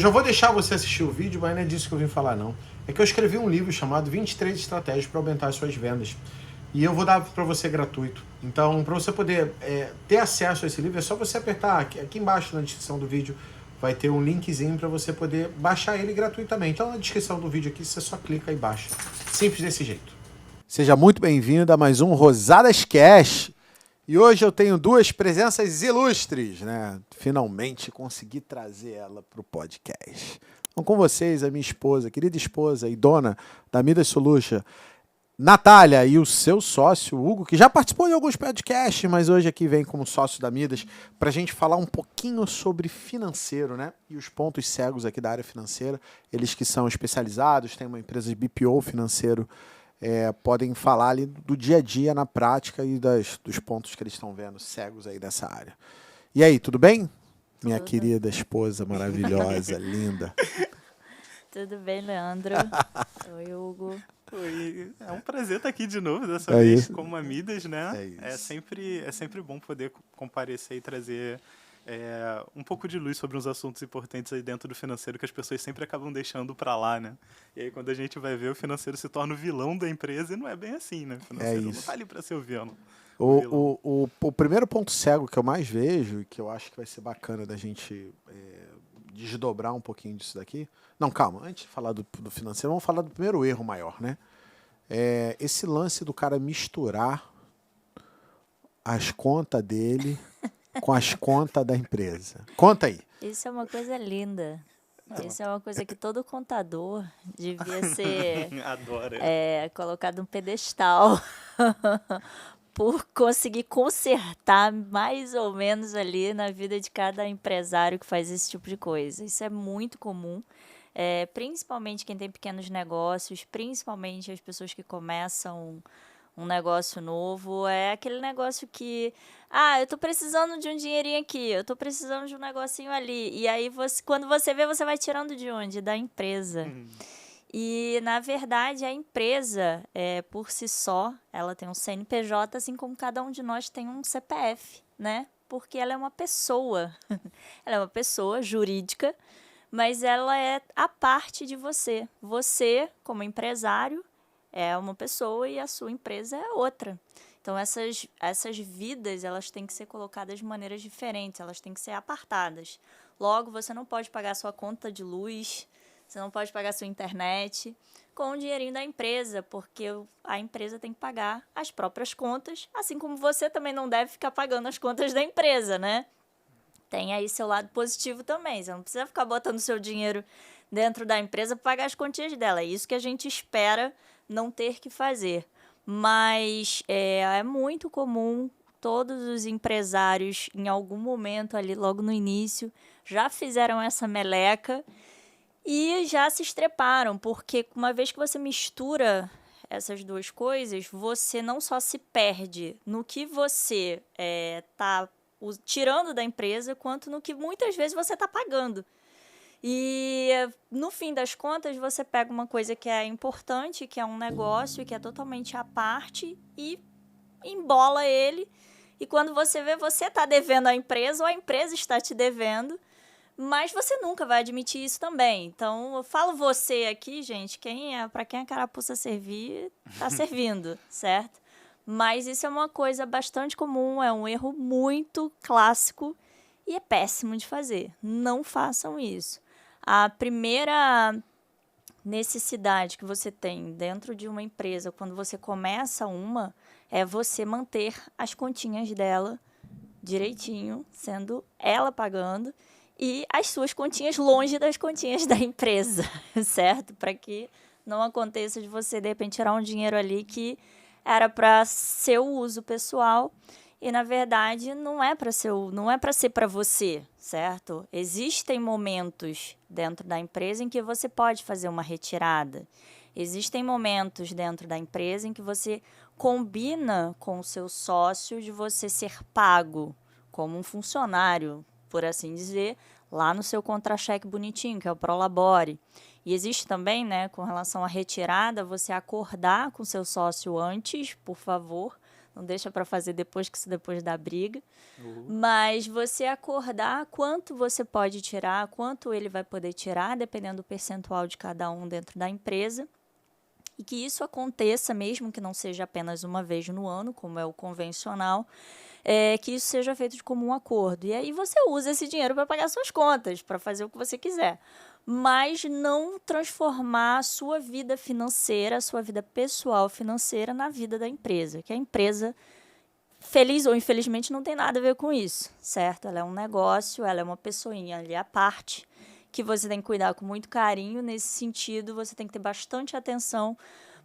já vou deixar você assistir o vídeo, mas não é disso que eu vim falar, não. É que eu escrevi um livro chamado 23 Estratégias para Aumentar as Suas Vendas. E eu vou dar para você gratuito. Então, para você poder ter acesso a esse livro, é só você apertar aqui embaixo na descrição do vídeo. Vai ter um linkzinho para você poder baixar ele gratuitamente. Então, na descrição do vídeo aqui, você só clica e baixa. Simples desse jeito. Seja muito bem-vindo a mais um Rosadas Cash. E hoje eu tenho duas presenças ilustres, né? Finalmente consegui trazer ela para o podcast. Então, com vocês, a minha esposa, querida esposa e dona da Midas Solution, Natália, e o seu sócio, Hugo, que já participou de alguns podcasts, mas hoje aqui vem como sócio da Midas, para a gente falar um pouquinho sobre financeiro, né? E os pontos cegos aqui da área financeira. Eles que são especializados, têm uma empresa de BPO financeiro, podem falar ali do dia a dia na prática e dos pontos que eles estão vendo cegos aí dessa área. E aí, tudo bem? Minha querida esposa maravilhosa, linda. Tudo bem, Leandro? Oi, Hugo. Oi, é um prazer estar aqui de novo, dessa vez isso. como a Midas, né? É sempre bom poder comparecer e trazer um pouco de luz sobre uns assuntos importantes aí dentro do financeiro que as pessoas sempre acabam deixando para lá, né? E aí quando a gente vai ver, o financeiro se torna o vilão da empresa e não é bem assim, né? O financeiro não tá ali para ser o vilão. O primeiro ponto cego que eu mais vejo e que eu acho que vai ser bacana da gente desdobrar um pouquinho disso daqui. Não, calma, antes de falar do financeiro, vamos falar do primeiro erro maior, né? Esse lance do cara misturar as contas dele com as contas da empresa. Conta aí. Isso é uma coisa linda. Isso é uma coisa que todo contador devia ser Adora. colocado num pedestal por conseguir consertar mais ou menos ali na vida de cada empresário que faz esse tipo de coisa. Isso é muito comum, principalmente quem tem pequenos negócios, principalmente as pessoas que começam um negócio novo. É aquele negócio que, eu tô precisando de um dinheirinho aqui, eu tô precisando de um negocinho ali. E aí, quando você vê, você vai tirando de onde? Da empresa. E, na verdade, a empresa, por si só, ela tem um CNPJ, assim como cada um de nós tem um CPF, né? Porque ela é uma pessoa. Ela é uma pessoa jurídica, mas ela é a parte de você. Você, como empresário, é uma pessoa e a sua empresa é outra. Então, essas vidas, elas têm que ser colocadas de maneiras diferentes, elas têm que ser apartadas. Logo, você não pode pagar sua conta de luz, você não pode pagar sua internet com o dinheirinho da empresa, porque a empresa tem que pagar as próprias contas, assim como você também não deve ficar pagando as contas da empresa, né? Tem aí seu lado positivo também. Você não precisa ficar botando seu dinheiro dentro da empresa para pagar as continhas dela. É isso que a gente espera não ter que fazer. Mas é muito comum todos os empresários, em algum momento ali, logo no início, já fizeram essa meleca e já se estreparam, porque uma vez que você mistura essas duas coisas, você não só se perde no que você está tirando da empresa, quanto no que muitas vezes você está pagando. E, no fim das contas, você pega uma coisa que é importante, que é um negócio, que é totalmente à parte, e embola ele. E quando você vê, você está devendo à empresa, ou a empresa está te devendo, mas você nunca vai admitir isso também. Então, eu falo você aqui, gente, para quem a carapuça servir, está servindo, certo? Mas isso é uma coisa bastante comum, é um erro muito clássico e é péssimo de fazer. Não façam isso. A primeira necessidade que você tem dentro de uma empresa, quando você começa é você manter as continhas dela direitinho, sendo ela pagando, e as suas continhas longe das continhas da empresa, certo? Para que não aconteça de você, de repente, tirar um dinheiro ali que era para seu uso pessoal e, na verdade, não é para ser para você, certo? Existem momentos dentro da empresa em que você pode fazer uma retirada. Existem momentos dentro da empresa em que você combina com o seu sócio de você ser pago como um funcionário, por assim dizer, lá no seu contra-cheque bonitinho, que é o Prolabore. E existe também, né, com relação à retirada, você acordar com seu sócio antes, por favor, Não deixa para fazer depois da briga. Mas você acordar quanto você pode tirar, quanto ele vai poder tirar, dependendo do percentual de cada um dentro da empresa. E que isso aconteça, mesmo que não seja apenas uma vez no ano, como é o convencional, que isso seja feito de comum acordo. E aí você usa esse dinheiro para pagar suas contas, para fazer o que você quiser. Mas não transformar a sua vida financeira, a sua vida pessoal financeira na vida da empresa. Que a empresa, feliz ou infelizmente, não tem nada a ver com isso, certo? Ela é um negócio, ela é uma pessoinha ali à parte, que você tem que cuidar com muito carinho. Nesse sentido, você tem que ter bastante atenção,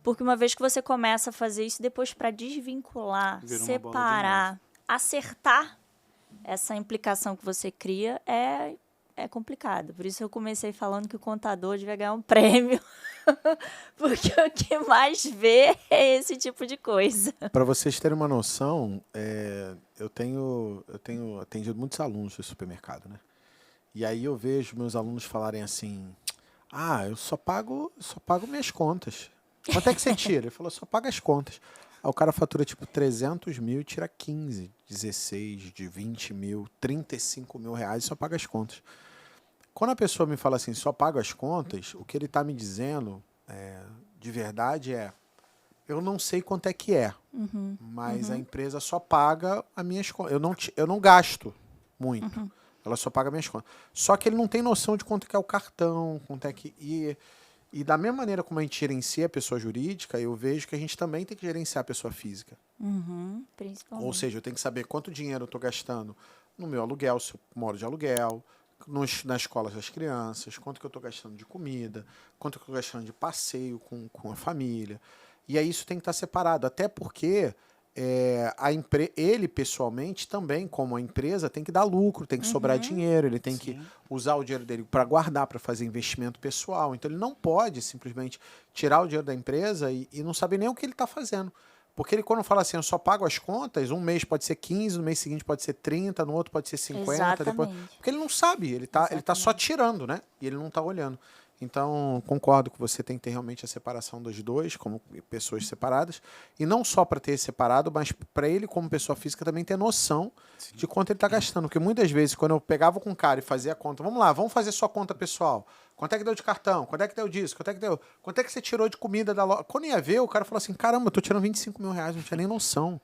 porque uma vez que você começa a fazer isso, depois para desvincular, Vira uma bola de separar, acertar essa implicação que você cria é complicado. Por isso eu comecei falando que o contador devia ganhar um prêmio, porque o que mais vê é esse tipo de coisa. Para vocês terem uma noção, eu tenho atendido muitos alunos do supermercado, né? E aí eu vejo meus alunos falarem assim: eu só pago minhas contas. Quanto é que você tira? Ele falou: só paga as contas. Aí o cara fatura tipo 300 mil e tira 15, 16, de 20 mil, 35 mil reais e só paga as contas. Quando a pessoa me fala assim, só pago as contas, o que ele está me dizendo de verdade eu não sei quanto é que é, mas a empresa só paga as minhas contas. Eu não gasto muito. Ela só paga minhas contas. Só que ele não tem noção de quanto que é o cartão, quanto é que... E da mesma maneira como a gente gerencia a pessoa jurídica, eu vejo que a gente também tem que gerenciar a pessoa física. Principalmente. Ou seja, eu tenho que saber quanto dinheiro eu estou gastando no meu aluguel, se eu moro de aluguel, na escola das crianças, quanto que eu estou gastando de comida, quanto que eu estou gastando de passeio com a família. E aí isso tem que estar separado, até porque... ele pessoalmente também, como a empresa, tem que dar lucro, tem que sobrar dinheiro, ele tem que usar o dinheiro dele para guardar, para fazer investimento pessoal. Então ele não pode simplesmente tirar o dinheiro da empresa e não saber nem o que ele está fazendo. Porque ele, quando fala assim, eu só pago as contas, um mês pode ser 15, no mês seguinte pode ser 30, no outro pode ser 50. Depois... Porque ele não sabe, ele tá só tirando, né? E ele não está olhando. Então, concordo que você tem que ter realmente a separação dos dois, como pessoas separadas. E não só para ter separado, mas para ele, como pessoa física, também ter noção de quanto ele está gastando. Porque muitas vezes, quando eu pegava com o cara e fazia a conta, vamos lá, vamos fazer sua conta pessoal. Quanto é que deu de cartão? Quanto é que deu disso? Quanto é que você tirou de comida da loja? Quando ia ver, o cara falou assim, caramba, eu tô tirando 25 mil reais, não tinha nem noção.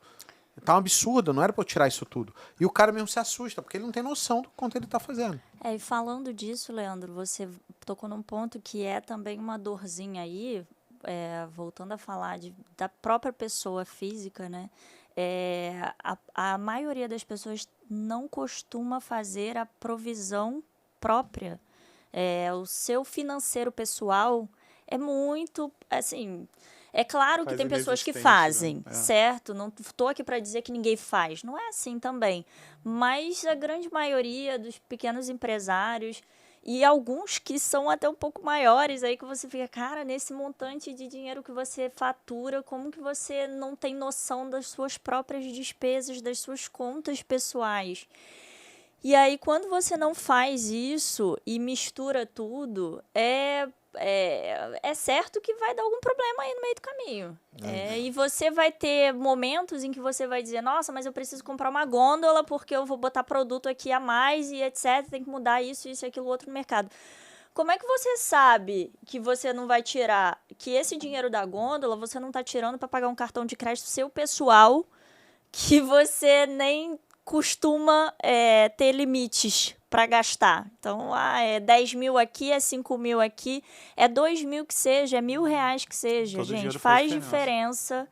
Tá um absurdo, não era para eu tirar isso tudo. E o cara mesmo se assusta, porque ele não tem noção do quanto ele está fazendo. E falando disso, Leandro, você tocou num ponto que é também uma dorzinha aí, voltando a falar da própria pessoa física, né? A maioria das pessoas não costuma fazer a provisão própria. O seu financeiro pessoal é muito, assim... É claro que tem pessoas que fazem, né? Certo? Não estou aqui para dizer que ninguém faz. Não é assim também. Mas a grande maioria dos pequenos empresários e alguns que são até um pouco maiores, aí que você fica, cara, nesse montante de dinheiro que você fatura, como que você não tem noção das suas próprias despesas, das suas contas pessoais? E aí, quando você não faz isso e mistura tudo, é certo que vai dar algum problema aí no meio do caminho. E você vai ter momentos em que você vai dizer, nossa, mas eu preciso comprar uma gôndola porque eu vou botar produto aqui a mais e etc. Tem que mudar isso e aquilo outro no mercado. Como é que você sabe que você não vai tirar, que esse dinheiro da gôndola você não está tirando para pagar um cartão de crédito seu pessoal, que você nem costuma ter limites para gastar? Então, é 10 mil aqui, é 5 mil aqui, é 2 mil que seja, é R$1.000 que seja, Todo gente, faz diferença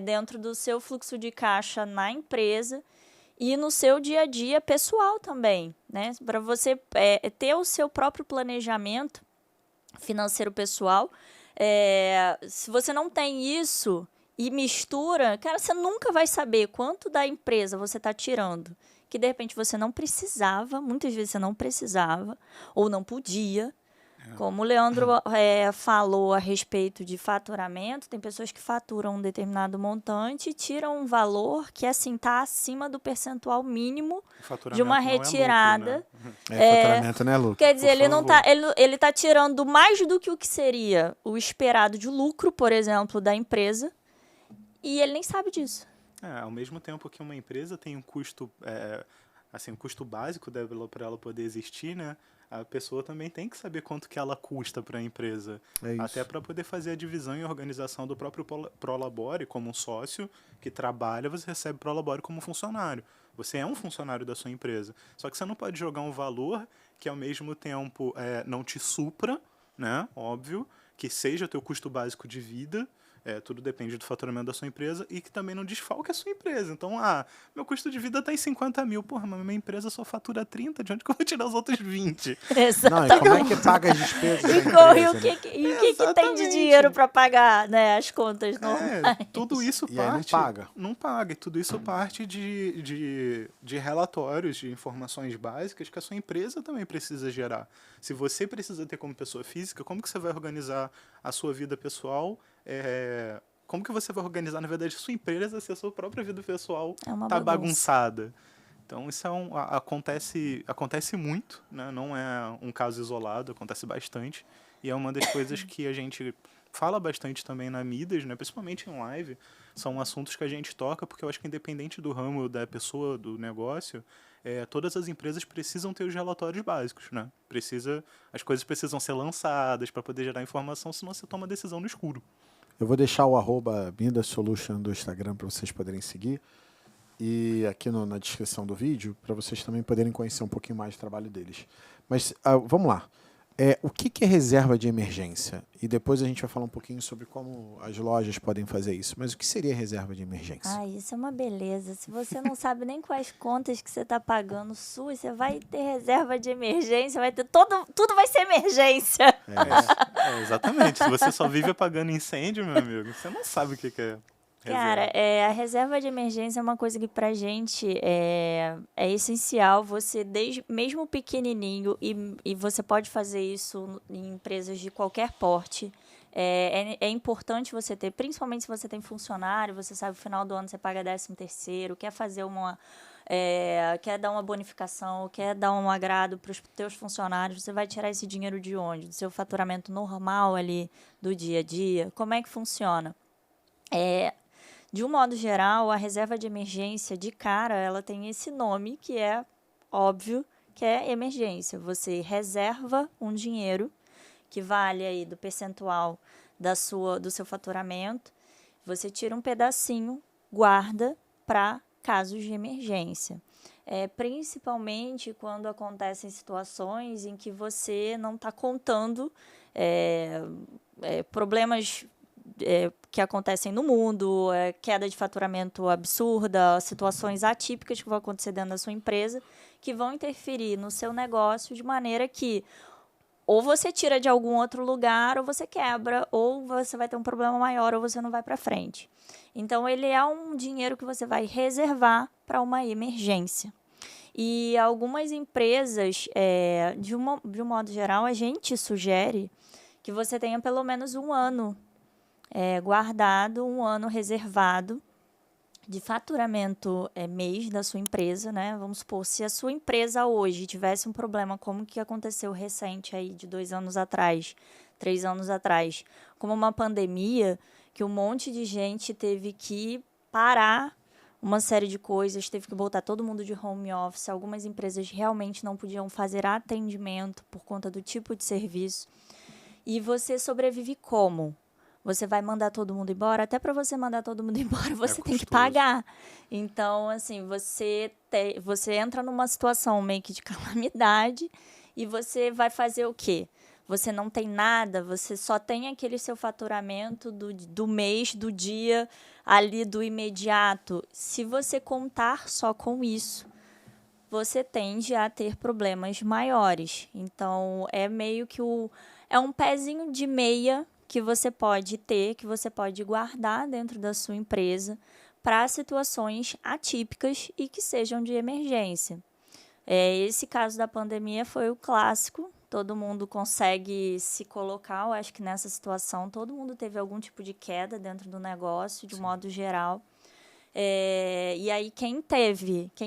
dentro do seu fluxo de caixa na empresa e no seu dia a dia pessoal também, né? Para você ter o seu próprio planejamento financeiro pessoal. Se você não tem isso e mistura, cara, você nunca vai saber quanto da empresa você está tirando, que de repente você não precisava, muitas vezes você não precisava ou não podia. Como o Leandro falou a respeito de faturamento, tem pessoas que faturam um determinado montante e tiram um valor que assim está acima do percentual mínimo de uma retirada. Faturamento não é lucro. Quer dizer, ele tá tirando mais do que o que seria o esperado de lucro, por exemplo, da empresa, e ele nem sabe disso. Ao mesmo tempo que uma empresa tem um custo, assim, um custo básico para ela poder existir, né? A pessoa também tem que saber quanto que ela custa para a empresa. É isso. Até para poder fazer a divisão e organização do próprio Prolabore, como um sócio que trabalha, você recebe Prolabore como funcionário. Você é um funcionário da sua empresa. Só que você não pode jogar um valor que, ao mesmo tempo, não te supra, né? Óbvio, que seja teu custo básico de vida, tudo depende do faturamento da sua empresa, e que também não desfalque a sua empresa. Então, meu custo de vida está em 50 mil. Porra, mas minha empresa só fatura 30, de onde que eu vou tirar os outros 20? Não, e como é que paga as despesas da E empresa, o né? que tem de Exatamente. dinheiro para pagar, né, as contas normais? Tudo isso E aí não parte... paga. Não paga. E tudo isso parte de relatórios, de informações básicas que a sua empresa também precisa gerar. Se você precisa ter como pessoa física, como que você vai organizar a sua vida pessoal? Como que você vai organizar, na verdade, a sua empresa se a sua própria vida pessoal É uma tá bagunça. bagunçada? Então, isso acontece muito, né? Não é um caso isolado, acontece bastante. E é uma das coisas que a gente fala bastante também na Midas, né? Principalmente em live. São assuntos que a gente toca, porque eu acho que independente do ramo da pessoa, do negócio, todas as empresas precisam ter os relatórios básicos, né? As coisas precisam ser lançadas para poder gerar informação, senão você toma decisão no escuro. Eu vou deixar o @MidasSolution do Instagram para vocês poderem seguir. E aqui na descrição do vídeo, para vocês também poderem conhecer um pouquinho mais do trabalho deles. Mas vamos lá. O que é reserva de emergência? E depois a gente vai falar um pouquinho sobre como as lojas podem fazer isso. Mas o que seria reserva de emergência? Isso é uma beleza. Se você não sabe nem quais contas que você está pagando SUS, você vai ter reserva de emergência, vai ter tudo vai ser emergência. Exatamente. Se você só vive apagando incêndio, meu amigo, você não sabe o que é reserva. Cara, a reserva de emergência é uma coisa que pra gente é essencial. Você, mesmo pequenininho, e você pode fazer isso em empresas de qualquer porte. É importante você ter, principalmente se você tem funcionário, você sabe, no final do ano você paga 13º, quer fazer quer dar uma bonificação, quer dar um agrado para os teus funcionários, você vai tirar esse dinheiro de onde? Do seu faturamento normal ali, do dia a dia? Como é que funciona? De um modo geral, a reserva de emergência, de cara, ela tem esse nome que é óbvio, que é emergência. Você reserva um dinheiro que vale aí do percentual do seu faturamento, você tira um pedacinho, guarda para casos de emergência. Principalmente quando acontecem situações em que você não está contando problemas que acontecem no mundo, queda de faturamento absurda, situações atípicas que vão acontecer dentro da sua empresa, que vão interferir no seu negócio de maneira que ou você tira de algum outro lugar, ou você quebra, ou você vai ter um problema maior, ou você não vai para frente. Então, ele é um dinheiro que você vai reservar para uma emergência. E algumas empresas, de um modo geral, a gente sugere que você tenha pelo menos um ano guardado, um ano reservado de faturamento mês da sua empresa, né? Vamos supor, se a sua empresa hoje tivesse um problema como que aconteceu recente aí de 2 anos atrás, 3 anos atrás, como uma pandemia, que um monte de gente teve que parar uma série de coisas, teve que botar todo mundo de home office, algumas empresas realmente não podiam fazer atendimento por conta do tipo de serviço. E você sobrevive como? Você vai mandar todo mundo embora? Até para você mandar todo mundo embora, você tem que pagar. Então, assim, você entra numa situação meio que de calamidade e você vai fazer o quê? Você não tem nada, você só tem aquele seu faturamento do mês, do dia, ali do imediato. Se você contar só com isso, você tende a ter problemas maiores. Então, é meio que um pezinho de meia que você pode ter, que você pode guardar dentro da sua empresa para situações atípicas e que sejam de emergência. Esse caso da pandemia foi o clássico, todo mundo consegue se colocar, eu acho que nessa situação todo mundo teve algum tipo de queda dentro do negócio, de modo geral. E aí quem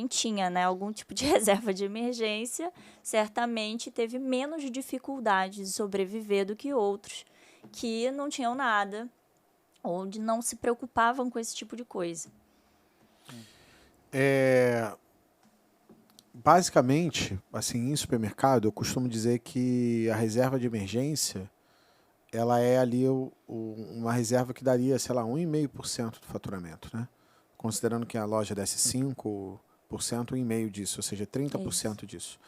tinha, né, algum tipo de reserva de emergência, certamente teve menos dificuldade de sobreviver do que outros que não tinham nada ou não se preocupavam com esse tipo de coisa. Basicamente, assim, em supermercado, eu costumo dizer que a reserva de emergência, ela é ali uma reserva que daria, sei lá, 1,5% do faturamento, né? Considerando que a loja desse 5%, 1,5% disso, ou seja, 30% disso.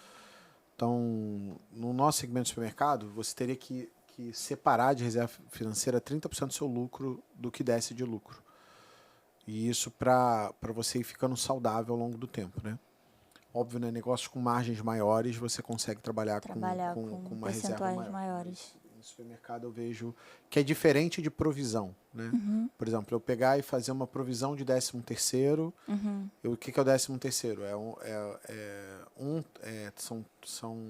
Então, no nosso segmento de supermercado, você teria que separar de reserva financeira 30% do seu lucro do que desce de lucro. E isso para você ir ficando saudável ao longo do tempo, né? Óbvio, né? Negócios com margens maiores, você consegue trabalhar com uma reserva percentuais maior. maiores. No supermercado eu vejo que é diferente de provisão, né? Por exemplo, eu pegar e fazer uma provisão de 13º, o que é o 13º?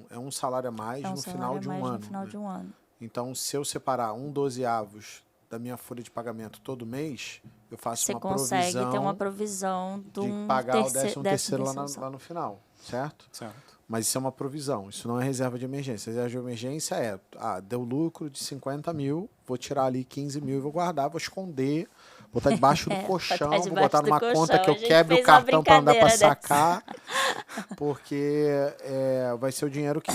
É um salário a mais no final de um ano. No final de um ano. Então, se eu separar 1/12 da minha folha de pagamento todo mês, eu faço uma provisão. Você consegue ter uma provisão de pagar o 13º lá no final, certo? Certo. Mas isso é uma provisão, isso não é reserva de emergência. Reserva de emergência deu lucro de 50 mil, vou tirar ali 15 mil e vou guardar, vou esconder, botar debaixo do colchão, vou botar numa conta que eu quebre o cartão para andar para sacar, porque vai ser o dinheiro que,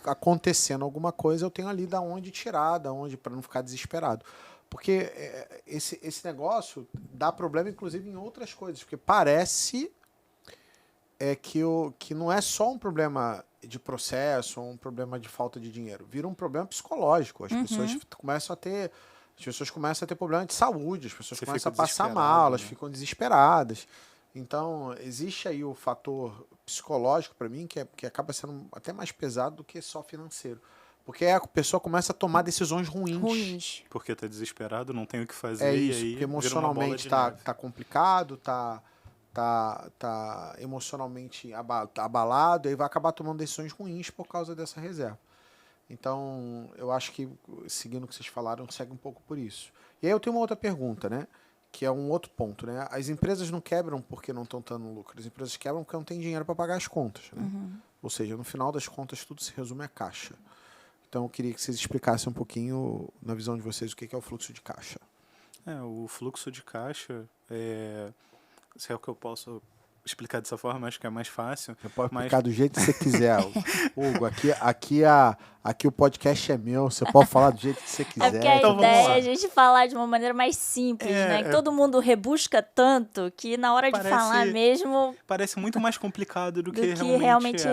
acontecendo alguma coisa, eu tenho ali da onde tirar, para não ficar desesperado. Porque esse negócio dá problema, inclusive, em outras coisas. Porque parece que não é só um problema de processo ou um problema de falta de dinheiro. Vira um problema psicológico. As pessoas começam a ter problema de saúde, as pessoas começam a passar mal, elas ficam desesperadas. Então, existe aí o fator psicológico, para mim, que acaba sendo até mais pesado do que só financeiro. Porque a pessoa começa a tomar decisões ruins. Porque tá desesperado, não tem o que fazer. É isso, e aí porque emocionalmente tá complicado, tá emocionalmente abalado, e aí vai acabar tomando decisões ruins por causa dessa reserva. Então, eu acho que, seguindo o que vocês falaram, segue um pouco por isso. E aí eu tenho uma outra pergunta, né? Que é um outro ponto, né? As empresas não quebram porque não estão dando lucro. As empresas quebram porque não tem dinheiro para pagar as contas, né? Ou seja, no final das contas, tudo se resume a caixa. Então, eu queria que vocês explicassem um pouquinho, na visão de vocês, o que é o fluxo de caixa. O fluxo de caixa, se é o que eu posso explicar dessa forma, acho que é mais fácil. Você pode explicar do jeito que você quiser, Hugo. Aqui o podcast é meu, você pode falar do jeito que você quiser. Porque a ideia é a gente falar de uma maneira mais simples, né? Que todo mundo rebusca tanto que na hora de falar mesmo... Parece muito mais complicado do que realmente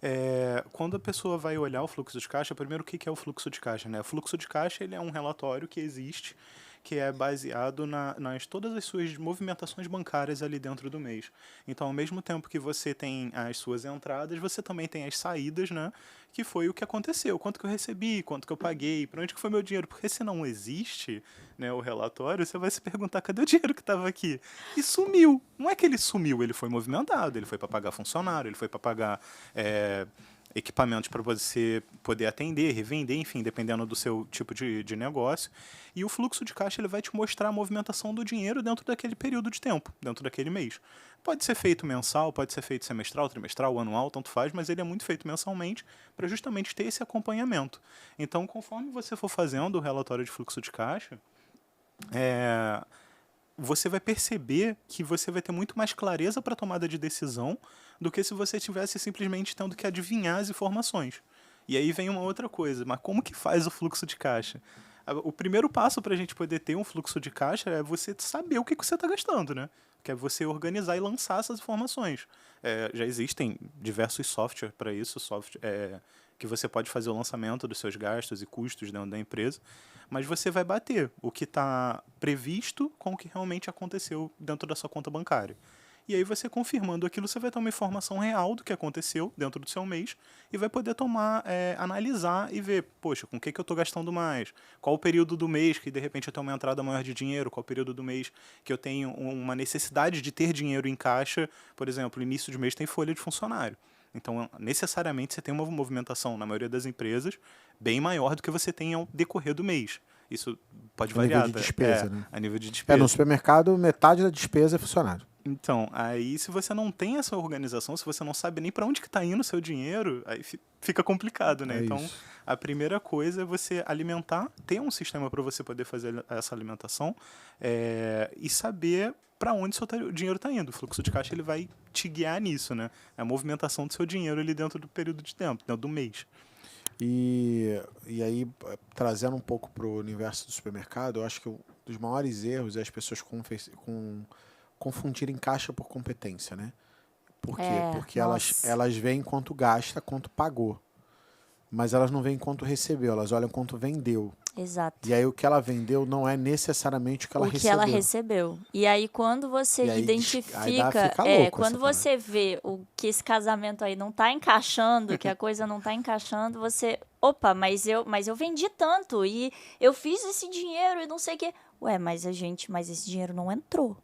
é. Quando a pessoa vai olhar o fluxo de caixa, primeiro, o que é o fluxo de caixa, né? O fluxo de caixa, ele é um relatório que existe, que é baseado nas todas as suas movimentações bancárias ali dentro do mês. Então, ao mesmo tempo que você tem as suas entradas, você também tem as saídas, né? Que foi o que aconteceu, quanto que eu recebi, quanto que eu paguei, para onde que foi meu dinheiro. Porque se não existe, né, o relatório, você vai se perguntar, cadê o dinheiro que estava aqui? E sumiu. Não é que ele sumiu, ele foi movimentado, ele foi para pagar funcionário, ele foi para pagar equipamentos para você poder atender, revender, enfim, dependendo do seu tipo de negócio. E o fluxo de caixa ele vai te mostrar a movimentação do dinheiro dentro daquele período de tempo, dentro daquele mês. Pode ser feito mensal, pode ser feito semestral, trimestral, anual, tanto faz, mas ele é muito feito mensalmente para justamente ter esse acompanhamento. Então, conforme você for fazendo o relatório de fluxo de caixa, você vai perceber que você vai ter muito mais clareza para a tomada de decisão do que se você tivesse simplesmente tendo que adivinhar as informações. E aí vem uma outra coisa, mas como que faz o fluxo de caixa? O primeiro passo para a gente poder ter um fluxo de caixa é você saber o que você está gastando, né? Que é você organizar e lançar essas informações. Já existem diversos softwares para isso, que você pode fazer o lançamento dos seus gastos e custos dentro da empresa, mas você vai bater o que está previsto com o que realmente aconteceu dentro da sua conta bancária. E aí você confirmando aquilo, você vai ter uma informação real do que aconteceu dentro do seu mês e vai poder analisar e ver, poxa, com o que eu estou gastando mais? Qual o período do mês que de repente eu tenho uma entrada maior de dinheiro? Qual o período do mês que eu tenho uma necessidade de ter dinheiro em caixa? Por exemplo, início de mês tem folha de funcionário. Então, necessariamente, você tem uma movimentação, na maioria das empresas, bem maior do que você tem ao decorrer do mês. Isso pode variar. A nível de despesa, né? A nível de despesa. No supermercado, metade da despesa é funcionário. Então, aí se você não tem essa organização, se você não sabe nem para onde que tá indo o seu dinheiro, aí fica complicado, né? É Então, isso. a primeira coisa é você alimentar, ter um sistema para você poder fazer essa alimentação e saber para onde seu dinheiro está indo. O fluxo de caixa ele vai te guiar nisso, né? É a movimentação do seu dinheiro ali dentro do período de tempo, dentro do mês. E aí, trazendo um pouco para o universo do supermercado, eu acho que um dos maiores erros é as pessoas confundirem caixa por competência, né? Por quê? Porque nossa. elas veem quanto gasta, quanto pagou. Mas elas não veem quanto recebeu, elas olham quanto vendeu. Exato. E aí o que ela vendeu não é necessariamente o que ela O que recebeu. ela recebeu. E aí, quando você E aí identifica, fica louco quando essa você vê que esse casamento aí não tá encaixando, que a coisa não tá encaixando, você, opa, mas eu vendi tanto e eu fiz esse dinheiro e não sei o quê. Ué, mas esse dinheiro não entrou.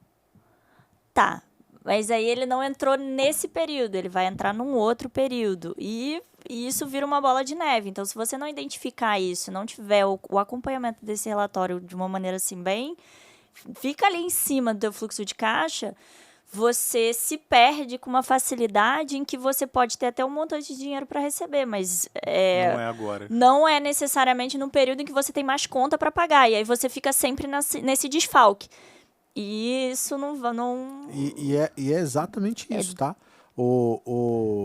Tá. Mas aí ele não entrou nesse período, ele vai entrar num outro período. E isso vira uma bola de neve. Então, se você não identificar isso, não tiver o acompanhamento desse relatório de uma maneira assim bem... Fica ali em cima do teu fluxo de caixa, você se perde com uma facilidade em que você pode ter até um montante de dinheiro para receber, mas Não é agora. não é necessariamente no período em que você tem mais conta para pagar. E aí você fica sempre nesse desfalque. E isso não... E é exatamente isso, tá?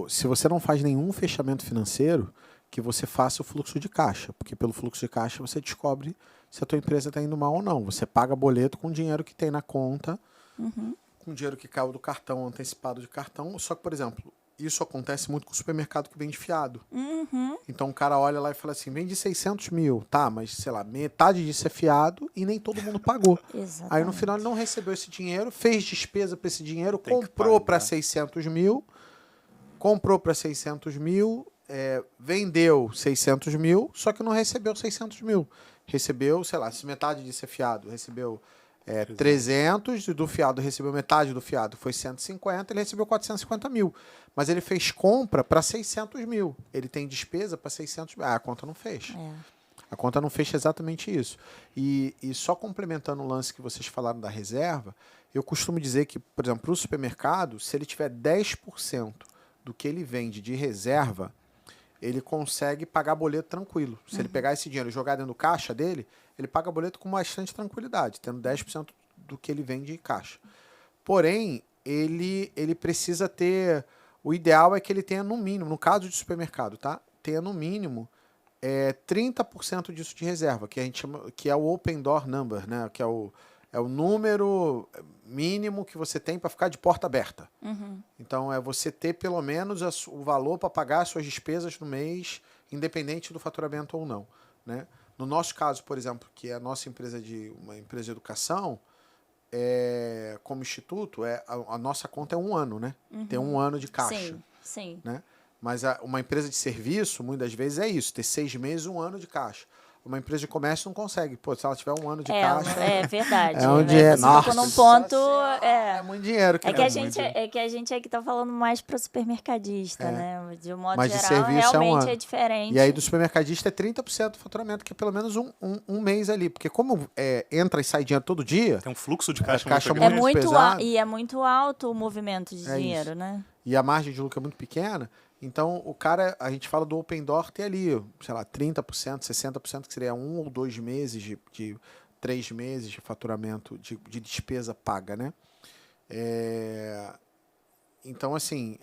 Se você não faz nenhum fechamento financeiro, que você faça o fluxo de caixa. Porque pelo fluxo de caixa você descobre se a tua empresa está indo mal ou não. Você paga boleto com o dinheiro que tem na conta, com o dinheiro que caiu do cartão, antecipado de cartão. Só que, por exemplo, isso acontece muito com o supermercado que vende fiado. Então o cara olha lá e fala assim, vende 600 mil, tá, mas sei lá, metade disso é fiado e nem todo mundo pagou. Exatamente. Aí no final ele não recebeu esse dinheiro, fez despesa para esse dinheiro, Tem que comprou pagar. para 600 mil, vendeu 600 mil, só que não recebeu 600 mil. Recebeu, sei lá, se metade disso é fiado, recebeu 300, e do fiado recebeu metade do fiado, foi 150, ele recebeu 450 mil. Mas ele fez compra para 600 mil. Ele tem despesa para 600 mil. Ah, a conta não fecha. A conta não fecha exatamente isso. E só complementando o lance que vocês falaram da reserva, eu costumo dizer que, por exemplo, para o supermercado, se ele tiver 10% do que ele vende de reserva, ele consegue pagar boleto tranquilo. Se ele pegar esse dinheiro e jogar dentro do caixa dele, ele paga boleto com bastante tranquilidade, tendo 10% do que ele vende em caixa. Porém, ele precisa ter... O ideal é que ele tenha no mínimo, no caso de supermercado, tá? Tenha no mínimo 30% disso de reserva, que a gente chama, que é o open door number, né? Que é o número mínimo que você tem para ficar de porta aberta. Então, é você ter pelo menos o valor para pagar as suas despesas no mês, independente do faturamento ou não, né? No nosso caso, por exemplo, que é a nossa empresa uma empresa de educação, como instituto, a nossa conta é 1 ano, né? Tem 1 ano de caixa. Sim. Né? Mas uma empresa de serviço, muitas vezes é isso, ter 6 meses, 1 ano de caixa. Uma empresa de comércio não consegue. Pô, se ela tiver 1 ano de caixa... É verdade. É onde Você nossa, tocou num ponto... É muito dinheiro. É que a gente aqui tá falando mais para supermercadista, né? De um modo Mas de geral, serviço realmente ano. é diferente. E aí do supermercadista é 30% do faturamento, que é pelo menos um mês ali. Porque como entra e sai dinheiro todo dia... Tem um fluxo de caixa, caixa muito grande. muito pesado. E é muito alto o movimento de dinheiro, isso. né? E a margem de lucro é muito pequena, então o cara, a gente fala do open door, tem ali, sei lá, 30%, 60%, que seria 1 ou 2 meses de 3 meses de faturamento, de despesa paga, né? Então, assim,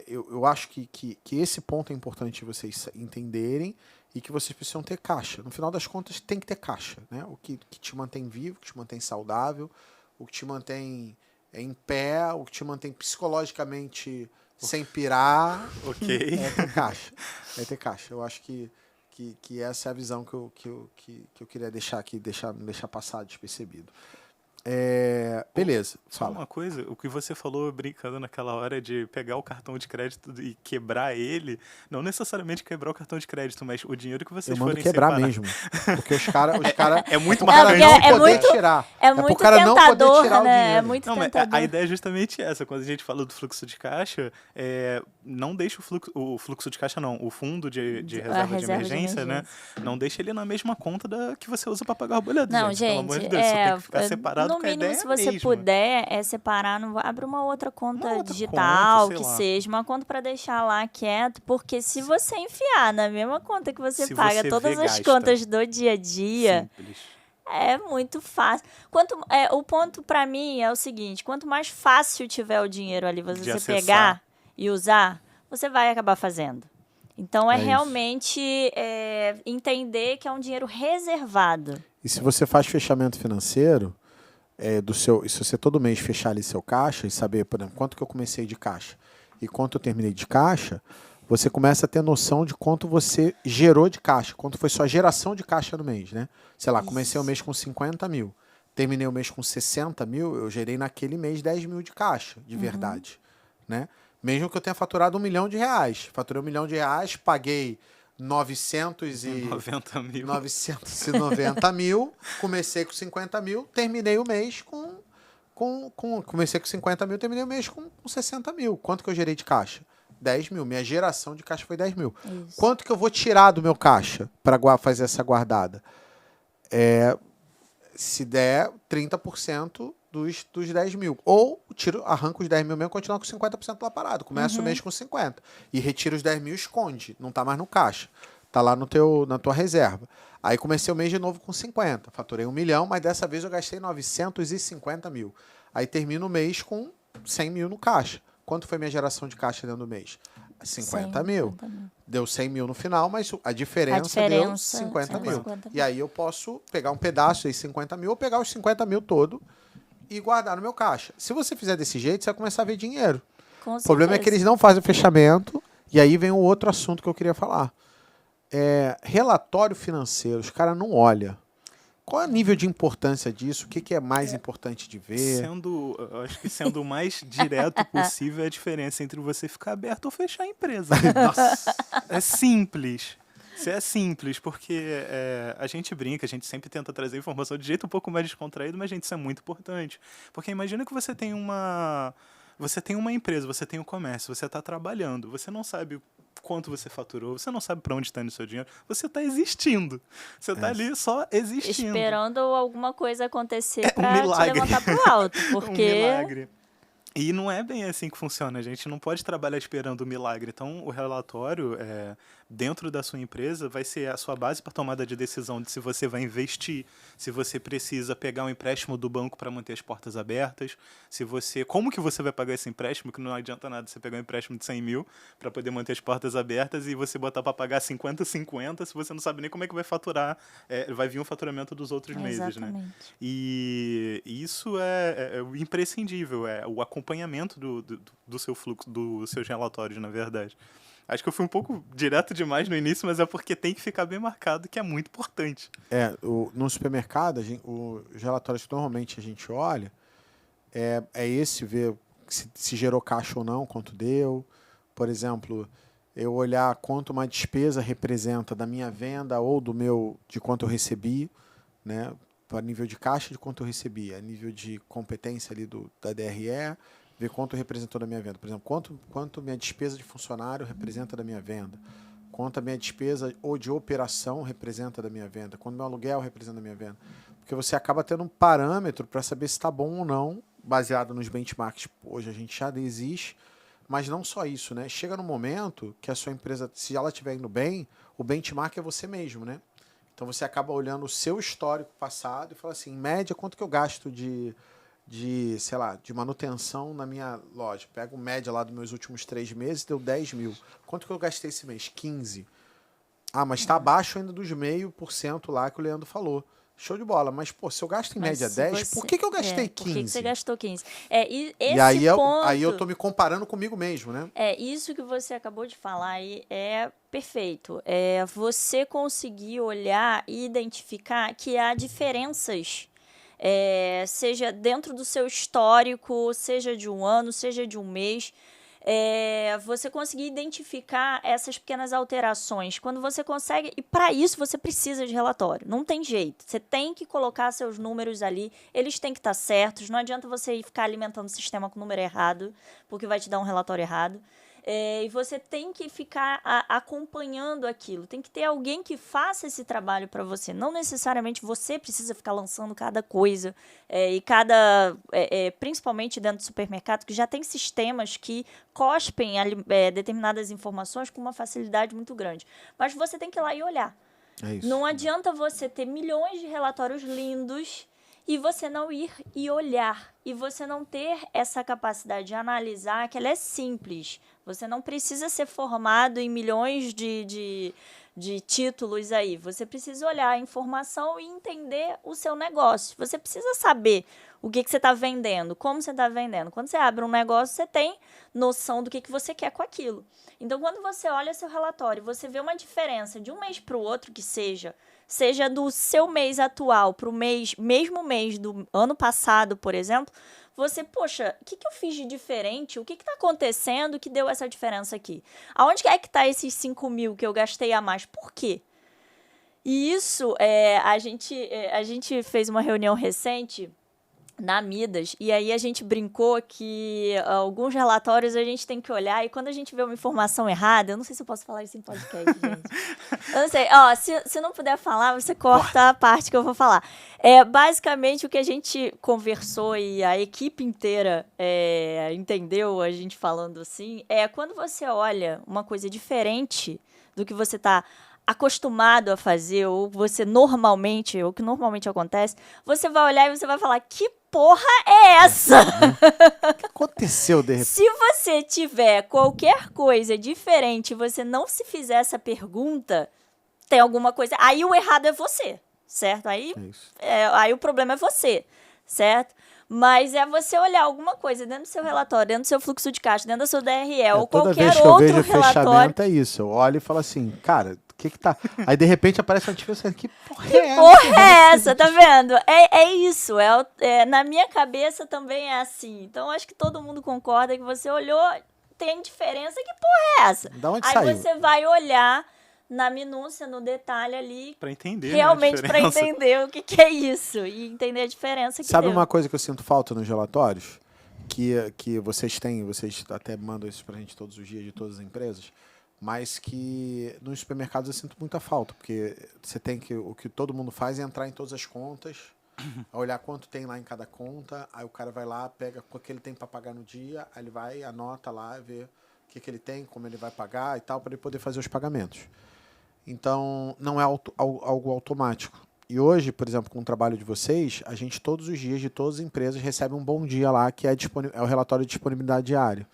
eu acho que esse ponto é importante vocês entenderem e que vocês precisam ter caixa. No final das contas, tem que ter caixa, né? O que te mantém vivo, o que te mantém saudável, o que te mantém em pé, o que te mantém psicologicamente sem pirar, Ok. ter caixa. É ter caixa. Eu acho que essa é a visão que eu queria deixar aqui, não deixar passar despercebido. Beleza, Só fala. uma coisa, o que você falou brincando naquela hora de pegar o cartão de crédito e quebrar ele, não necessariamente quebrar o cartão de crédito, mas o dinheiro que vocês Eu mando forem quebrar separar. mesmo. Porque os caras É muito o cara marcante. não poder tirar. É pro muito cara não poder tentador, tirar o né? É dinheiro. muito Não, mas tentador. a ideia é justamente essa. Quando a gente fala do fluxo de caixa, não deixe o fluxo de caixa, não, o fundo de A reserva de emergência, né? Não deixe ele na mesma conta que você usa para pagar o boleto, Não, gente. Pelo amor de gente, Deus, isso tem que ficar separado, no porque a mínimo, ideia se é você a mesma. puder separar, abre uma outra conta Uma outra digital, conta, sei que lá. seja, uma conta para deixar lá quieto, porque se você enfiar na mesma conta que você Se paga você todas vê, as gasta. contas do dia a dia, Simples. é muito fácil. O ponto para mim é o seguinte, quanto mais fácil tiver o dinheiro ali, De você acessar. pegar e usar, você vai acabar fazendo. Então, É isso. realmente entender que é um dinheiro reservado. E se você faz fechamento financeiro, e se você todo mês fechar ali seu caixa e saber, por exemplo, quanto que eu comecei de caixa e quanto eu terminei de caixa, você começa a ter noção de quanto você gerou de caixa, quanto foi sua geração de caixa no mês, né? Sei lá, comecei o mês com 50 mil, terminei o mês com 60 mil, eu gerei naquele mês 10 mil de caixa, de verdade, né? Mesmo que eu tenha faturado R$1 milhão, faturei R$1 milhão, paguei 90 mil. 990 mil, comecei com 50 mil, terminei o mês comecei com 50 mil, terminei o mês com 60 mil. Quanto que eu gerei de caixa? 10 mil. Minha geração de caixa foi 10 mil. Isso. Quanto que eu vou tirar do meu caixa para fazer essa guardada? Se der 30% dos 10 mil. Ou arranco os 10 mil mesmo e continuo com 50% lá parado. Começa o mês com 50. E retira os 10 mil e esconde. Não está mais no caixa. Está lá na tua reserva. Aí comecei o mês de novo com 50. Faturei 1 milhão, mas dessa vez eu gastei 950 mil. Aí termino o mês com 100 mil no caixa. Quanto foi minha geração de caixa dentro do mês? 50 mil. Deu 100 mil no final, mas a diferença deu 50 mil. 50 E aí eu posso pegar um pedaço aí, 50 mil, ou pegar os 50 mil todo e guardar no meu caixa. Se você fizer desse jeito, você vai começar a ver dinheiro. Com O problema é que certeza. eles não fazem o fechamento, e aí vem o outro assunto que eu queria falar. Relatório financeiro, os caras não olham. Qual é o nível de importância disso? O que é mais importante de ver? Eu acho que sendo o mais direto possível é a diferença entre você ficar aberto ou fechar a empresa. Nossa. É simples. Isso é simples, porque a gente brinca, a gente sempre tenta trazer informação de jeito um pouco mais descontraído, mas, gente, isso é muito importante. Porque imagina que você tem uma empresa, você tem um comércio, você está trabalhando, você não sabe quanto você faturou, você não sabe para onde está indo o seu dinheiro, você está existindo. Você está ali só existindo. Esperando alguma coisa acontecer Um para te milagre. levantar pro alto, porque Um milagre. E não é bem assim que funciona, a gente não pode trabalhar esperando o milagre. Então, o relatório, dentro da sua empresa, vai ser a sua base para tomada de decisão de se você vai investir, se você precisa pegar um empréstimo do banco para manter as portas abertas, como que você vai pagar esse empréstimo, que não adianta nada você pegar um empréstimo de 100 mil para poder manter as portas abertas e você botar para pagar 50 se você não sabe nem como é que vai faturar, vai vir o faturamento dos outros meses, né? Exatamente. E isso é o imprescindível, é o acompanhamento do seu fluxo, dos seus relatórios, na verdade. Acho que eu fui um pouco direto demais no início, mas é porque tem que ficar bem marcado, que é muito importante. No supermercado, os relatórios que normalmente a gente olha esse ver se gerou caixa ou não, quanto deu. Por exemplo, eu olhar quanto uma despesa representa da minha venda ou de quanto eu recebi, né? Para nível de caixa, de quanto eu recebi, a nível de competência ali da DRE, ver quanto representou da minha venda. Por exemplo, quanto minha despesa de funcionário representa da minha venda, quanto a minha despesa ou de operação representa da minha venda, quanto meu aluguel representa da minha venda. Porque você acaba tendo um parâmetro para saber se está bom ou não, baseado nos benchmarks. Hoje a gente já existe, mas não só isso, né? Chega no momento que a sua empresa, se ela estiver indo bem, o benchmark é você mesmo, né? Então você acaba olhando o seu histórico passado e fala assim, em média, quanto que eu gasto de manutenção na minha loja? Pego média lá dos meus últimos 3 meses, deu 10 mil. Quanto que eu gastei esse mês? 15. Ah, mas está abaixo ainda dos 0,5% lá que o Leandro falou. Show de bola. Mas, se eu gasto em média 10, por que eu gastei 15? Por que você gastou 15? E aí eu tô me comparando comigo mesmo, né? Isso que você acabou de falar aí é perfeito. Você conseguir olhar e identificar que há diferenças, seja dentro do seu histórico, seja de um ano, seja de um mês. Você conseguir identificar essas pequenas alterações. Quando você consegue... E para isso você precisa de relatório. Não tem jeito. Você tem que colocar seus números ali. Eles têm que estar certos. Não adianta você ficar alimentando o sistema com o número errado, porque vai te dar um relatório errado. E você tem que ficar acompanhando aquilo. Tem que ter alguém que faça esse trabalho para você. Não necessariamente você precisa ficar lançando cada coisa. Principalmente dentro do supermercado, que já tem sistemas que cospem determinadas informações com uma facilidade muito grande. Mas você tem que ir lá e olhar. É isso. Não adianta você ter milhões de relatórios lindos e você não ir e olhar. E você não ter essa capacidade de analisar, que ela é simples. Você não precisa ser formado em milhões de títulos aí. Você precisa olhar a informação e entender o seu negócio. Você precisa saber o que você está vendendo, como você está vendendo. Quando você abre um negócio, você tem noção do que você quer com aquilo. Então, quando você olha seu relatório, você vê uma diferença de um mês para o outro, que seja do seu mês atual para o mesmo mês do ano passado, por exemplo, você, poxa, o que eu fiz de diferente? O que está acontecendo que deu essa diferença aqui? Aonde é que está esses 5 mil que eu gastei a mais? Por quê? E isso, a gente fez uma reunião recente na Midas, e aí a gente brincou que alguns relatórios a gente tem que olhar, e quando a gente vê uma informação errada, eu não sei se eu posso falar isso em podcast, gente. Eu não sei, se não puder falar, você corta a parte que eu vou falar. Basicamente, o que a gente conversou e a equipe inteira entendeu, a gente falando assim, quando você olha uma coisa diferente do que você está acostumado a fazer, ou o que normalmente acontece, você vai olhar e você vai falar, que porra é essa? O que aconteceu de repente? Se você tiver qualquer coisa diferente e você não se fizer essa pergunta, tem alguma coisa... Aí o errado é você, certo? Aí o problema é você, certo? Mas é você olhar alguma coisa dentro do seu relatório, dentro do seu fluxo de caixa, dentro do seu DRE, ou qualquer outro relatório... Toda vez que eu vejo fechamento é isso. Eu olho e falo assim, cara... que tá? Aí, de repente, aparece uma notificação. Que porra é essa? Tá vendo? É isso. Na minha cabeça também é assim. Então, acho que todo mundo concorda que você olhou, tem diferença. Que porra é essa? Da onde Aí saiu? você vai olhar na minúcia, no detalhe ali. Pra entender, realmente, para entender o que é isso. E entender a diferença que Sabe deu. uma coisa que eu sinto falta nos relatórios? Que vocês têm, vocês até mandam isso pra gente todos os dias de todas as empresas, mas que nos supermercados eu sinto muita falta, porque você tem o que todo mundo faz é entrar em todas as contas, olhar quanto tem lá em cada conta, aí o cara vai lá, pega o que ele tem para pagar no dia, aí ele vai, anota lá, vê o que ele tem, como ele vai pagar e tal, para ele poder fazer os pagamentos. Então, não é algo automático. E hoje, por exemplo, com o trabalho de vocês, a gente todos os dias, de todas as empresas, recebe um bom dia lá, que é o relatório de disponibilidade diário,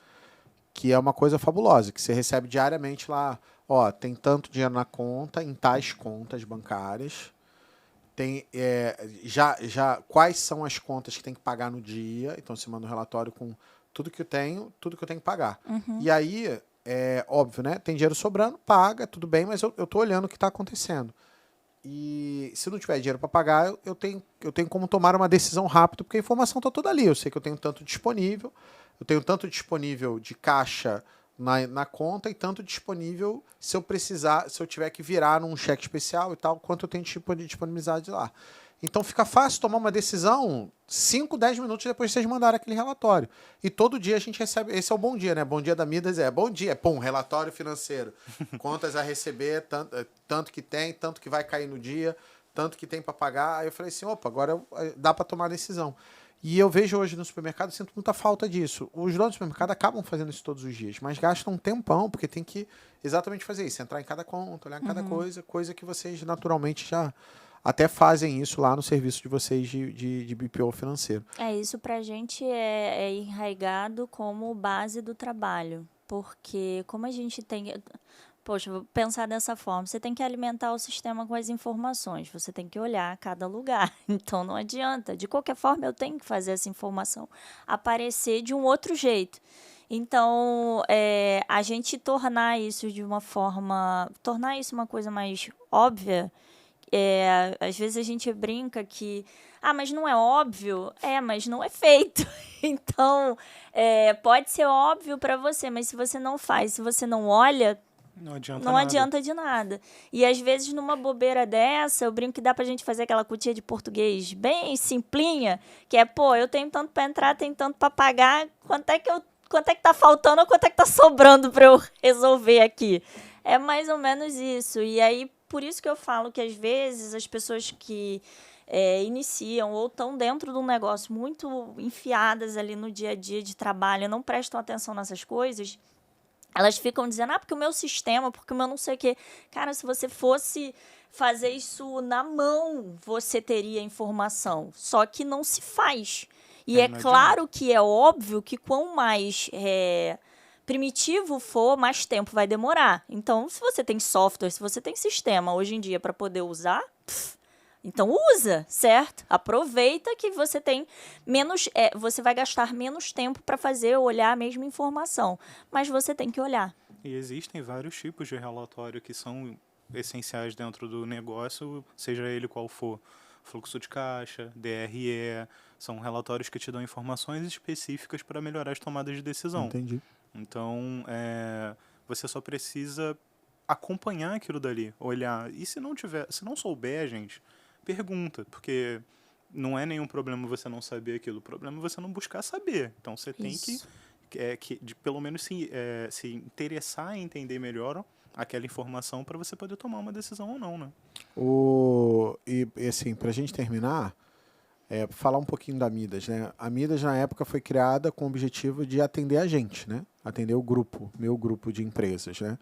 que é uma coisa fabulosa, que você recebe diariamente lá, tem tanto dinheiro na conta, em tais contas bancárias, tem quais são as contas que tem que pagar no dia, então você manda um relatório com tudo que eu tenho que pagar. Uhum. E aí, óbvio, né, tem dinheiro sobrando, paga, tudo bem, mas eu tô olhando o que está acontecendo. E se não tiver dinheiro para pagar, eu tenho como tomar uma decisão rápida, porque a informação está toda ali, eu sei que eu tenho tanto disponível, eu tenho tanto disponível de caixa na conta e tanto disponível se eu tiver que virar num cheque especial e tal, quanto eu tenho de disponibilidade lá. Então fica fácil tomar uma decisão 5, 10 minutos depois de vocês mandarem aquele relatório. E todo dia a gente recebe, esse é o bom dia, né? Bom dia da Midas bom dia, relatório financeiro. Contas a receber, tanto que tem, tanto que vai cair no dia, tanto que tem para pagar. Aí eu falei assim, agora dá para tomar decisão. E eu vejo hoje no supermercado, sinto muita falta disso. Os donos do supermercado acabam fazendo isso todos os dias, mas gastam um tempão, porque tem que exatamente fazer isso, entrar em cada conta, olhar em cada coisa que vocês naturalmente já até fazem isso lá no serviço de vocês de BPO financeiro. Isso pra gente é enraizado como base do trabalho, porque como a gente tem... Poxa, vou pensar dessa forma. Você tem que alimentar o sistema com as informações. Você tem que olhar cada lugar. Então, não adianta. De qualquer forma, eu tenho que fazer essa informação aparecer de um outro jeito. Então, a gente tornar isso de uma forma... Tornar isso uma coisa mais óbvia. Às vezes a gente brinca que... mas não é óbvio? Mas não é feito. Então, pode ser óbvio para você, mas se você não faz, se você não olha... Não adianta de nada. E às vezes numa bobeira dessa, eu brinco que dá pra gente fazer aquela cutia de português bem simplinha, que eu tenho tanto pra entrar, tenho tanto pra pagar, quanto é que tá faltando ou quanto é que tá sobrando para eu resolver aqui. É mais ou menos isso. E aí, por isso que eu falo que às vezes as pessoas que iniciam ou estão dentro de um negócio muito enfiadas ali no dia a dia de trabalho, não prestam atenção nessas coisas, elas ficam dizendo, porque o meu sistema, porque o meu não sei o quê. Cara, se você fosse fazer isso na mão, você teria informação. Só que não se faz. E é Não claro que é óbvio que quanto mais primitivo for, mais tempo vai demorar. Então, se você tem software, se você tem sistema hoje em dia para poder usar, então usa, certo? Aproveita que você tem menos, você vai gastar menos tempo para olhar a mesma informação, mas você tem que olhar. E existem vários tipos de relatório que são essenciais dentro do negócio, seja ele qual for. Fluxo de caixa, DRE, são relatórios que te dão informações específicas para melhorar as tomadas de decisão. Entendi. Então, você só precisa acompanhar aquilo dali, olhar. E se não souber, gente, pergunta, porque não é nenhum problema você não saber aquilo, o problema é você não buscar saber. Então, você tem que pelo menos se interessar em entender melhor aquela informação para você poder tomar uma decisão ou não, né? E assim, pra gente terminar, falar um pouquinho da Midas, né? A Midas, na época, foi criada com o objetivo de atender a gente, né? Atender o grupo, meu grupo de empresas, né?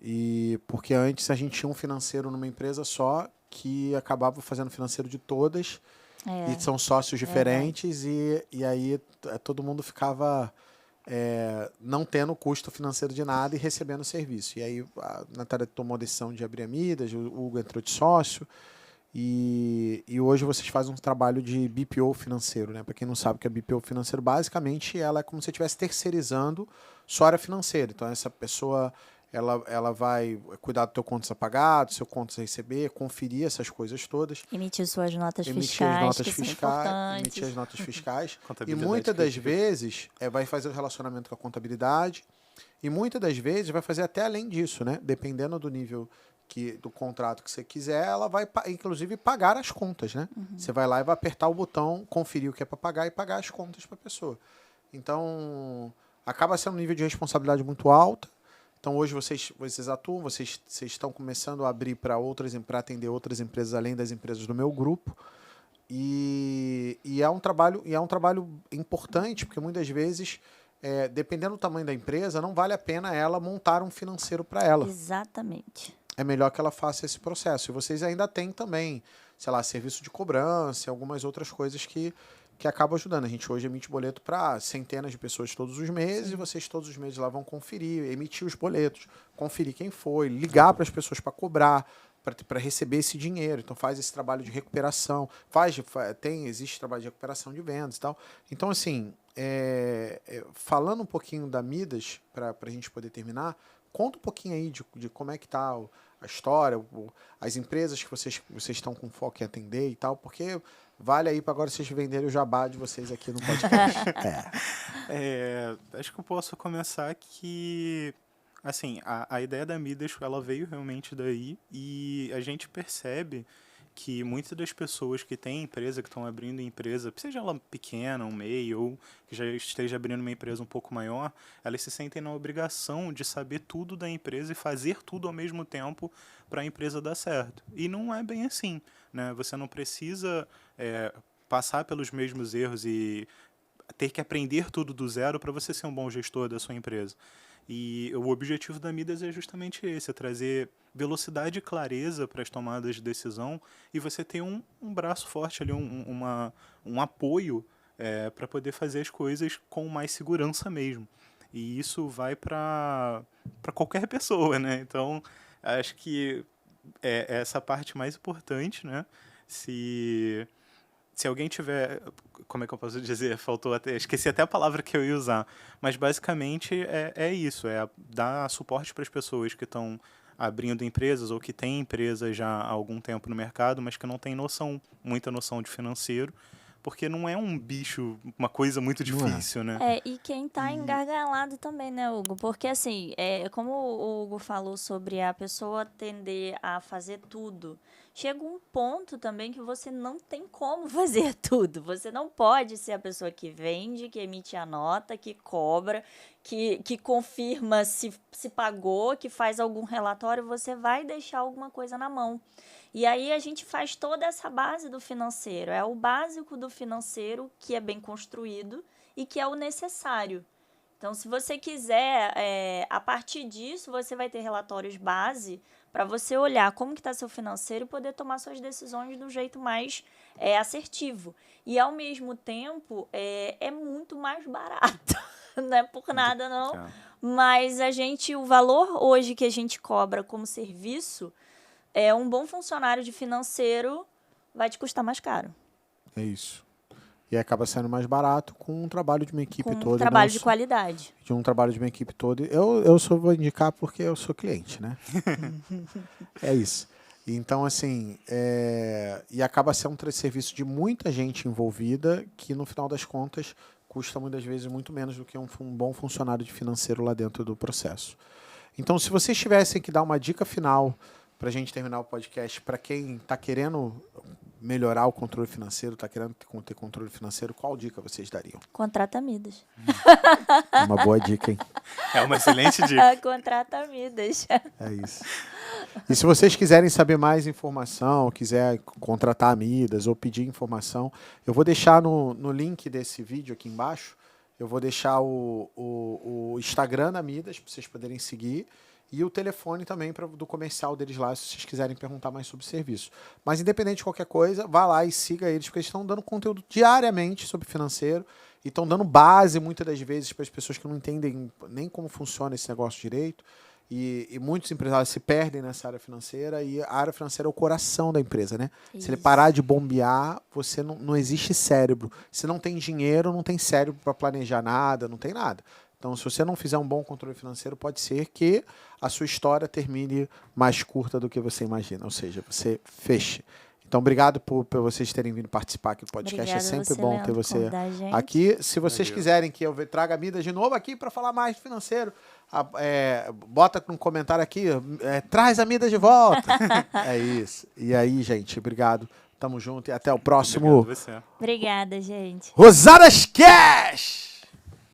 E porque antes a gente tinha um financeiro numa empresa só que acabava fazendo financeiro de todas e são sócios diferentes e aí todo mundo ficava não tendo custo financeiro de nada e recebendo serviço. E aí a Natália tomou a decisão de abrir a Midas, o Hugo entrou de sócio e hoje vocês fazem um trabalho de BPO financeiro, né? Para quem não sabe o que é BPO financeiro, basicamente ela é como se você estivesse terceirizando sua área financeira. Então essa pessoa ela vai cuidar do teu contas a pagar, do seu contas a receber, conferir essas coisas todas. Emitir suas notas Emitir fiscais, as notas que são fiscais, importantes. emitir as notas fiscais. E Contabilidade muitas das crítica. vezes vai fazer o relacionamento com a contabilidade. E muitas das vezes vai fazer até além disso, né? Dependendo do nível do contrato que você quiser, ela vai, inclusive, pagar as contas, né? Você vai lá e vai apertar o botão, conferir o que é para pagar e pagar as contas para a pessoa. Então, acaba sendo um nível de responsabilidade muito alto. Então, hoje vocês atuam, vocês estão começando a abrir para atender outras empresas além das empresas do meu grupo. E é um trabalho importante, porque muitas vezes, dependendo do tamanho da empresa, não vale a pena ela montar um financeiro para ela. Exatamente. É melhor que ela faça esse processo. E vocês ainda têm também, sei lá, serviço de cobrança, algumas outras coisas que acabam ajudando. A gente hoje emite boleto para centenas de pessoas todos os meses. E vocês todos os meses lá vão conferir, emitir os boletos, conferir quem foi, ligar para as pessoas para cobrar, para receber esse dinheiro. Então faz esse trabalho de recuperação, existe trabalho de recuperação de vendas e tal. Então, assim, falando um pouquinho da Midas, para a gente poder terminar, conta um pouquinho aí de como é que tá a história, as empresas que vocês estão com foco em atender e tal, porque vale aí para agora vocês venderem o jabá de vocês aqui no podcast. Acho que eu posso começar que, assim, a ideia da Midas, ela veio realmente daí e a gente percebe que muitas das pessoas que têm empresa, que estão abrindo empresa, seja ela pequena, um MEI, ou que já esteja abrindo uma empresa um pouco maior, elas se sentem na obrigação de saber tudo da empresa e fazer tudo ao mesmo tempo para a empresa dar certo. E não é bem assim, né? Você não precisa passar pelos mesmos erros e ter que aprender tudo do zero para você ser um bom gestor da sua empresa. E o objetivo da Midas é justamente esse, é trazer velocidade e clareza para as tomadas de decisão e você ter um braço forte ali, um apoio para poder fazer as coisas com mais segurança mesmo. E isso vai para qualquer pessoa, né? Então, acho que é essa parte mais importante, né? Se alguém tiver, como é que eu posso dizer? Esqueci até a palavra que eu ia usar. Mas basicamente é isso, dar suporte para as pessoas que estão abrindo empresas ou que têm empresas já há algum tempo no mercado, mas que não têm muita noção de financeiro, porque não é um bicho, uma coisa muito Não é. difícil, né? E quem tá engargalado também, né, Hugo? Porque, assim, como o Hugo falou sobre a pessoa tender a fazer tudo, chega um ponto também que você não tem como fazer tudo. Você não pode ser a pessoa que vende, que emite a nota, que cobra, que confirma se pagou, que faz algum relatório, você vai deixar alguma coisa na mão. E aí a gente faz toda essa base do financeiro. É o básico do financeiro que é bem construído e que é o necessário. Então, se você quiser, a partir disso, você vai ter relatórios base para você olhar como que está seu financeiro e poder tomar suas decisões do jeito mais assertivo. E, ao mesmo tempo, é muito mais barato. Não é por nada, não. Tá. Mas o valor hoje que a gente cobra como serviço, um bom funcionário de financeiro vai te custar mais caro. É isso. E acaba sendo mais barato com um trabalho de uma equipe Com toda. um trabalho né? de qualidade. De um trabalho de uma equipe toda. Eu só vou indicar porque eu sou cliente, né? É isso. Então, assim, e acaba sendo um serviço de muita gente envolvida que, no final das contas, custa muitas vezes muito menos do que um bom funcionário de financeiro lá dentro do processo. Então, se vocês tivessem que dar uma dica final para a gente terminar o podcast, para quem está querendo melhorar o controle financeiro, está querendo ter controle financeiro, qual dica vocês dariam? Contrata a Midas. Uma boa dica, hein? É uma excelente dica. Contrata a Midas. É isso. E se vocês quiserem saber mais informação, quiser contratar a Midas ou pedir informação, eu vou deixar no link desse vídeo aqui embaixo, eu vou deixar o Instagram da Midas para vocês poderem seguir e o telefone também do comercial deles lá, se vocês quiserem perguntar mais sobre o serviço. Mas independente de qualquer coisa, vá lá e siga eles, porque eles estão dando conteúdo diariamente sobre financeiro e estão dando base muitas das vezes para as pessoas que não entendem nem como funciona esse negócio direito. E muitos empresários se perdem nessa área financeira e a área financeira é o coração da empresa, né? Se ele parar de bombear, você não existe cérebro. Se não tem dinheiro, não tem cérebro para planejar nada, não tem nada. Então, se você não fizer um bom controle financeiro, pode ser que a sua história termine mais curta do que você imagina, ou seja, você feche. Então, obrigado por vocês terem vindo participar aqui do podcast. Obrigada é sempre você, bom Leandro, ter você convidar a gente. aqui. Se vocês Valeu. quiserem que eu traga a Midas de novo aqui para falar mais de financeiro, bota no comentário aqui, traz a Midas de volta. É isso. E aí, gente, obrigado. Tamo junto e até o próximo Obrigado a você. Obrigada, gente. Rosadas Cash!